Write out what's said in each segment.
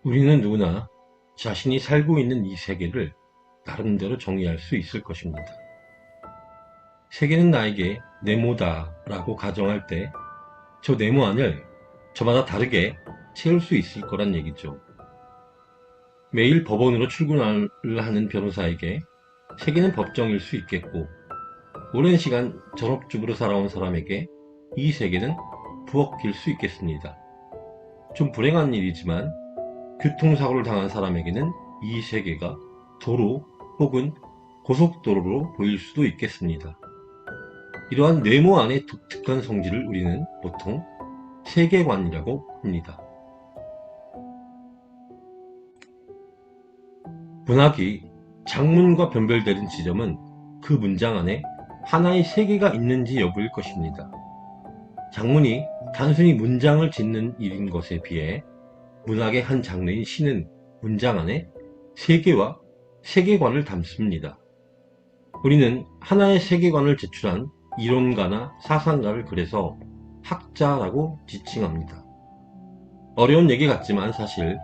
우리는 누구나 자신이 살고 있는 이 세계를 나름대로 정의할 수 있을 것입니다. 세계는 나에게 네모다 라고 가정할 때 저 네모 안을 저마다 다르게 채울 수 있을 거란 얘기죠. 매일 법원으로 출근을 하는 변호사에게 세계는 법정일 수 있겠고, 오랜 시간 전업주부로 살아온 사람에게 이 세계는 부엌일 수 있겠습니다. 좀 불행한 일이지만 교통사고를 당한 사람에게는 이 세계가 도로 혹은 고속도로로 보일 수도 있겠습니다. 이러한 네모 안의 독특한 성질을 우리는 보통 세계관이라고 합니다. 문학이 장문과 변별되는 지점은 그 문장 안에 하나의 세계가 있는지 여부일 것입니다. 장문이 단순히 문장을 짓는 일인 것에 비해 문학의 한 장르인 시는 문장 안에 세계와 세계관을 담습니다. 우리는 하나의 세계관을 제출한 이론가나 사상가를 그래서 학자라고 지칭합니다. 어려운 얘기 같지만 사실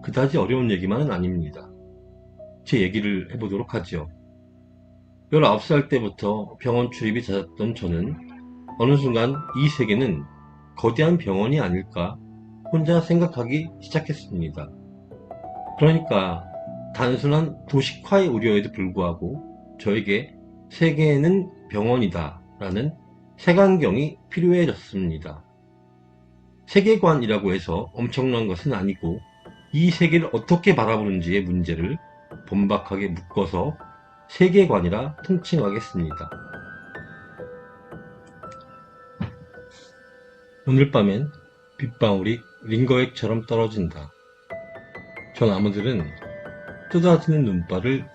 그다지 어려운 얘기만은 아닙니다. 제 얘기를 해보도록 하죠. 19살 때부터 병원 출입이 잦았던 저는 어느 순간 이 세계는 거대한 병원이 아닐까 혼자 생각하기 시작했습니다. 그러니까 단순한 도식화의 우려에도 불구하고 저에게 세계는 병원이다 라는 색안경이 필요해졌습니다. 세계관이라고 해서 엄청난 것은 아니고 이 세계를 어떻게 바라보는지의 문제를 본박하게 묶어서 세계관이라 통칭하겠습니다. 오늘 밤엔 빗방울이 링거액처럼 떨어진다. 저 나무들은 쏟아지는 눈발을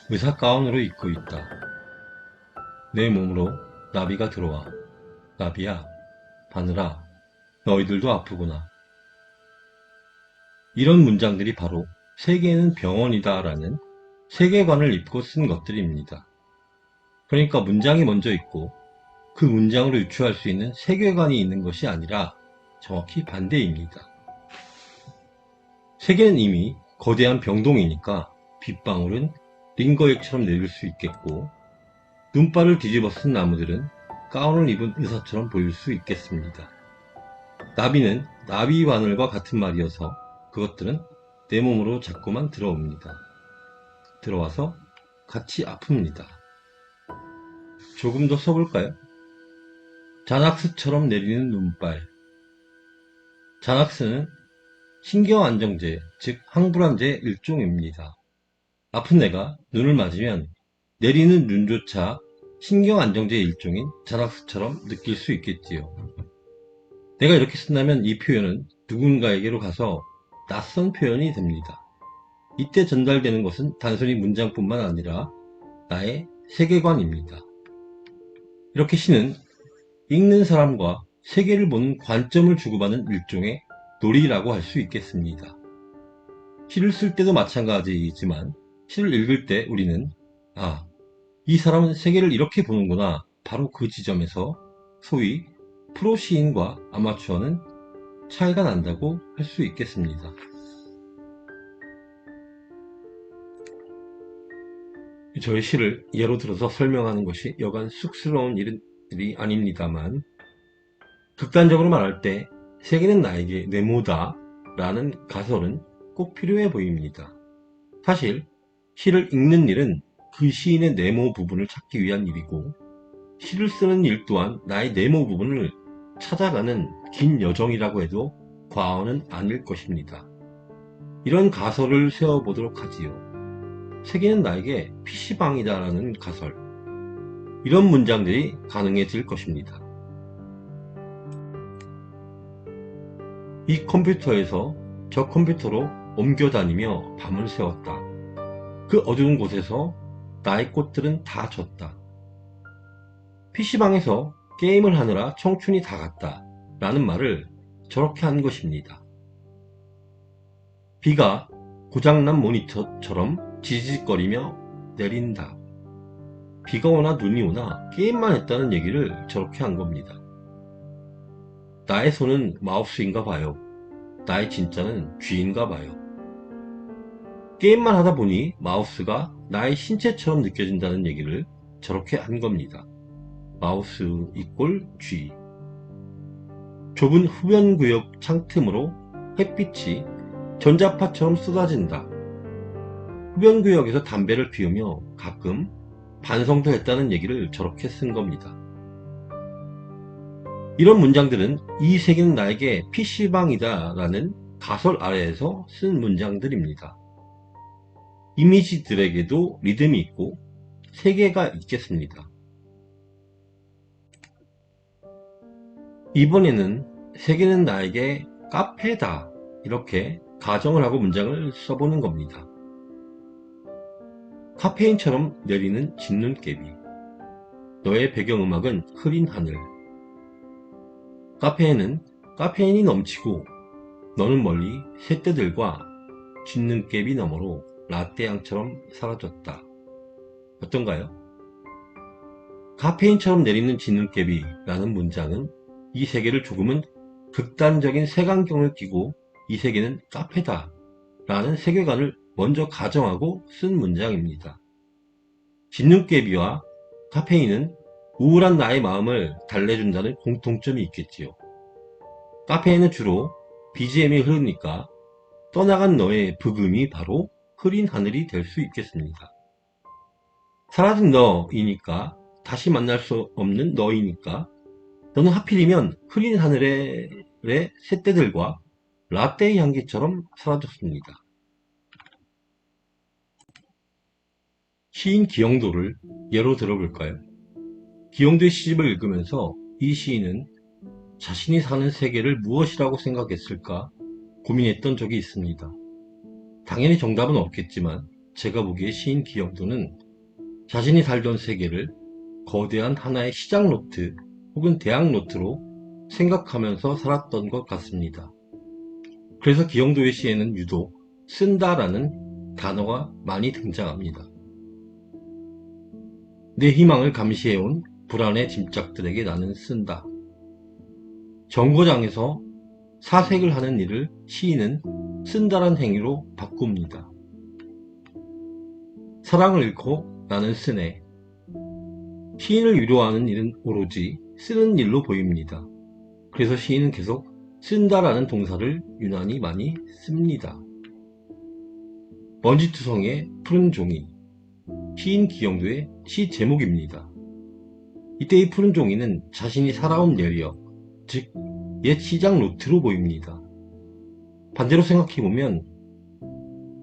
의사 가운으로 입고 있다. 내 몸으로 나비가 들어와. 나비야, 바늘아, 너희들도 아프구나. 이런 문장들이 바로 세계는 병원이다 라는 세계관을 입고 쓴 것들입니다. 그러니까 문장이 먼저 있고 그 문장으로 유추할 수 있는 세계관이 있는 것이 아니라 정확히 반대입니다. 세계는 이미 거대한 병동이니까 빗방울은 링거액처럼 내릴 수 있겠고, 눈발을 뒤집어 쓴 나무들은 가운을 입은 의사처럼 보일 수 있겠습니다. 나비는 나비 바늘과 같은 말이어서 그것들은 내 몸으로 자꾸만 들어옵니다. 들어와서 같이 아픕니다. 조금 더 써볼까요? 자낙스처럼 내리는 눈발. 자낙스는 신경안정제, 즉 항불안제의 일종입니다. 아픈 내가 눈을 맞으면 내리는 눈조차 신경안정제의 일종인 자낙스처럼 느낄 수 있겠지요. 내가 이렇게 쓴다면 이 표현은 누군가에게로 가서 낯선 표현이 됩니다. 이때 전달되는 것은 단순히 문장뿐만 아니라 나의 세계관입니다. 이렇게 시는 읽는 사람과 세계를 보는 관점을 주고받는 일종의 놀이라고 할 수 있겠습니다. 시를 쓸 때도 마찬가지이지만 시를 읽을 때 우리는 이 사람은 세계를 이렇게 보는구나, 바로 그 지점에서 소위 프로 시인과 아마추어는 차이가 난다고 할 수 있겠습니다. 저의 시를 예로 들어서 설명하는 것이 여간 쑥스러운 일이 아닙니다만, 극단적으로 말할 때 세계는 나에게 네모다 라는 가설은 꼭 필요해 보입니다. 사실 시를 읽는 일은 그 시인의 네모 부분을 찾기 위한 일이고, 시를 쓰는 일 또한 나의 네모 부분을 찾아가는 긴 여정이라고 해도 과언은 아닐 것입니다. 이런 가설을 세워보도록 하지요. 세계는 나에게 PC방이다 라는 가설. 이런 문장들이 가능해질 것입니다. 이 컴퓨터에서 저 컴퓨터로 옮겨 다니며 밤을 새웠다. 그 어두운 곳에서 나의 꽃들은 다 졌다. PC방에서 게임을 하느라 청춘이 다 갔다 라는 말을 저렇게 한 것입니다. 비가 고장난 모니터처럼 지지직거리며 내린다. 비가 오나 눈이 오나 게임만 했다는 얘기를 저렇게 한 겁니다. 나의 손은 마우스인가 봐요. 나의 진짜는 쥐인가 봐요. 게임만 하다 보니 마우스가 나의 신체처럼 느껴진다는 얘기를 저렇게 한 겁니다. 마우스 이꼴 G. 좁은 흡연구역 창틈으로 햇빛이 전자파처럼 쏟아진다. 흡연구역에서 담배를 피우며 가끔 반성도 했다는 얘기를 저렇게 쓴 겁니다. 이런 문장들은 이 세계는 나에게 PC방이다 라는 가설 아래에서 쓴 문장들입니다. 이미지들에게도 리듬이 있고 세계가 있겠습니다. 이번에는 세계는 나에게 카페다 이렇게 가정을 하고 문장을 써보는 겁니다. 카페인처럼 내리는 진눈깨비. 너의 배경음악은 흐린 하늘. 카페에는 카페인이 넘치고 너는 멀리 새떼들과 진눈깨비 너머로 라떼향처럼 사라졌다. 어떤가요? 카페인처럼 내리는 진눈깨비 라는 문장은 이 세계를 조금은 극단적인 색안경을 끼고 이 세계는 카페다 라는 세계관을 먼저 가정하고 쓴 문장입니다. 진눈깨비와 카페인은 우울한 나의 마음을 달래준다는 공통점이 있겠지요. 카페인은 주로 BGM이 흐르니까 떠나간 너의 부금이 바로 흐린 하늘이 될 수 있겠습니다. 사라진 너이니까 다시 만날 수 없는 너이니까 너는 하필이면 흐린 하늘의 새떼들과 라떼의 향기처럼 사라졌습니다. 시인 기영도를 예로 들어볼까요? 기영도의 시집을 읽으면서 이 시인은 자신이 사는 세계를 무엇이라고 생각했을까 고민했던 적이 있습니다. 당연히 정답은 없겠지만 제가 보기에 시인 기영도는 자신이 살던 세계를 거대한 하나의 시장 노트 혹은 대학 노트로 생각하면서 살았던 것 같습니다. 그래서 기영도의 시에는 유독 쓴다라는 단어가 많이 등장합니다. 내 희망을 감시해온 불안의 짐짝들에게 나는 쓴다. 정거장에서 사색을 하는 일을 시인은 쓴다란 행위로 바꿉니다. 사랑을 잃고 나는 쓰네. 시인을 위로하는 일은 오로지 쓰는 일로 보입니다. 그래서 시인은 계속 쓴다라는 동사를 유난히 많이 씁니다. 먼지투성이의 푸른 종이. 시인 기영도의 시 제목입니다. 이때 이 푸른 종이는 자신이 살아온 내력, 즉 옛 시장 노트로 보입니다. 반대로 생각해보면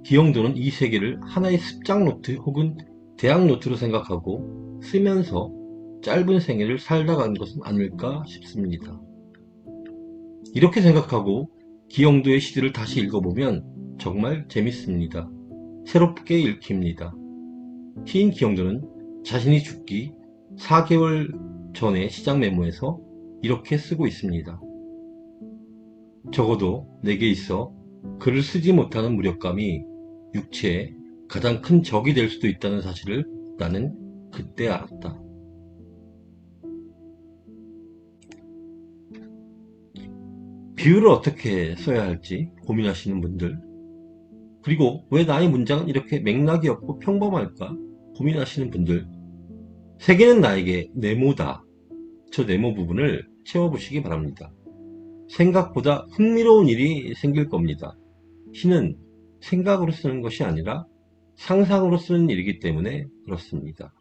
기영도는 이 세계를 하나의 습작 노트 혹은 대학 노트로 생각하고 쓰면서 짧은 생애를 살다 간 것은 아닐까 싶습니다. 이렇게 생각하고 기영도의 시들을 다시 읽어보면 정말 재밌습니다. 새롭게 읽힙니다. 시인 기영도는 자신이 죽기 4개월 전에 시작 메모에서 이렇게 쓰고 있습니다. 적어도 내게 있어 글을 쓰지 못하는 무력감이 육체의 가장 큰 적이 될 수도 있다는 사실을 나는 그때 알았다. 비유를 어떻게 써야 할지 고민하시는 분들, 그리고 왜 나의 문장은 이렇게 맥락이 없고 평범할까 고민하시는 분들, 세계는 나에게 네모다. 저 네모 부분을 채워보시기 바랍니다. 생각보다 흥미로운 일이 생길 겁니다. 시는 생각으로 쓰는 것이 아니라 상상으로 쓰는 일이기 때문에 그렇습니다.